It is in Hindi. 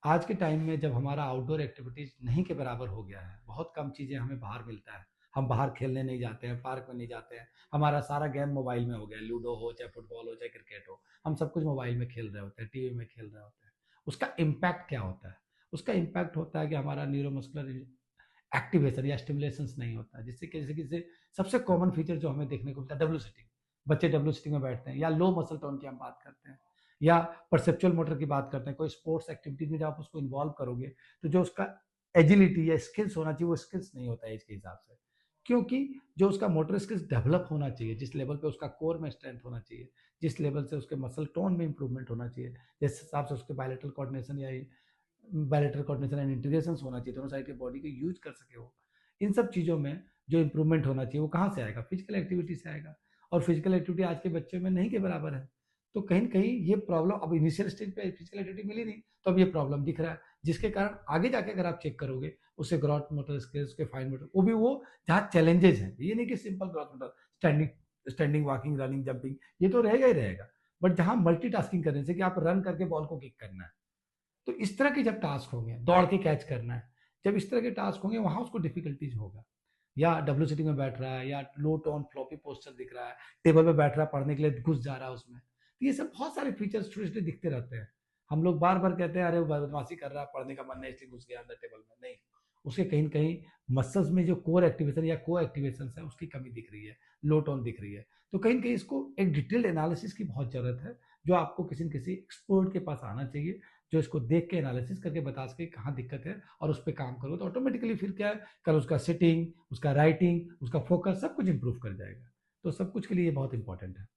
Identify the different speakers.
Speaker 1: आज के टाइम में जब हमारा आउटडोर एक्टिविटीज नहीं के बराबर हो गया है, बहुत कम चीज़ें हमें बाहर मिलता है। हम बाहर खेलने नहीं जाते हैं, पार्क में नहीं जाते हैं। हमारा सारा गेम मोबाइल में हो गया है, लूडो हो, चाहे फुटबॉल हो, चाहे क्रिकेट हो। हम सब कुछ मोबाइल में खेल रहे होते हैं, टीवी में खेल रहे होते हैं। उसका इम्पैक्ट क्या होता है? उसका इम्पैक्ट होता है कि हमारा न्यूरोमस्कुलर एक्टिवेशन या स्टिमुलेशंस नहीं होता है, जिससे किसी सबसे कॉमन फीचर जो हमें देखने को मिलता है, डब्ल्यू सिटिंग। बच्चे डब्ल्यू सिटिंग में बैठते हैं, या लो मसल टोन की हम बात करते हैं, या परसेप्चुअल मोटर की बात करते हैं। कोई स्पोर्ट्स एक्टिविटीज में जब आप उसको इन्वॉल्व करोगे, तो जो उसका एजिलिटी या स्किल्स होना चाहिए, वो स्किल्स नहीं होता है एज के हिसाब से। क्योंकि जो उसका मोटर स्किल्स डेवलप होना चाहिए, जिस लेवल पे उसका कोर में स्ट्रेंथ होना चाहिए, जिस लेवल से उसके मसल टोन में इंप्रूवमेंट होना चाहिए, जिस हिसाब से उसके बायलेटरल कोऑर्डिनेशन या बायलेटरल कोऑर्डिनेशन एंड इंटीग्रेशन होना चाहिए, दोनों साइड के बॉडी को यूज कर सके वो। इन सब चीज़ों में जो इंप्रूवमेंट होना चाहिए, वो कहाँ से आएगा? फिजिकल एक्टिविटी से आएगा। और फिजिकल एक्टिविटी आज के बच्चों में नहीं के बराबर है। तो कहीं न कहीं ये प्रॉब्लम अब इनिशियल स्टेज पे फिजिकल एक्टिविटी मिली नहीं, तो अब ये प्रॉब्लम दिख रहा है। जिसके कारण आगे जाके अगर आप चेक करोगे, उससे ग्रॉथ मोटर स्किल्स के फाइन मोटर, वो भी वो जहाँ चैलेंजेस हैं। ये नहीं कि simple growth motor, standing standing, walking, running, jumping, ये तो रहेगा ही रहेगा। बट जहाँ मल्टीटास्किंग करने से कि आप रन करके बॉल को किक करना है। तो इस तरह के जब टास्क होंगे, दौड़ के कैच करना है, जब इस तरह के टास्क होंगे, वहां उसको डिफिकल्टीज होगा। या डब्ल्यू सिटिंग में बैठ रहा है, या लो टोन फ्लॉपी पोस्चर दिख रहा है, टेबल पे बैठ रहा है, पढ़ने के लिए घुस जा रहा है उसमें। तो ये सब बहुत सारे फीचर्स छोटे छोटे दिखते रहते हैं। हम लोग बार बार कहते हैं अरे वो बदमाशी कर रहा है, पढ़ने का मन नहीं इसलिए घुस गया अंदर टेबल में, नहीं। उसके कहीं न कहीं मसल्स में जो कोर एक्टिवेशन या को एक्टिवेशन है, उसकी कमी दिख रही है, लो टोन दिख रही है। तो कहीं न कहीं इसको एक डिटेल्ड एनालिसिस की बहुत जरूरत है, जो आपको किसी न किसी एक्सपर्ट के पास आना चाहिए, जो इसको देख के एनालिसिस करके बता सके कहाँ दिक्कत है, और उस पर काम करो, तो ऑटोमेटिकली फिर क्या है, कल उसका सिटिंग, उसका राइटिंग, उसका फोकस सब कुछ इंप्रूव कर जाएगा। तो सब कुछ के लिए ये बहुत इंपॉर्टेंट है।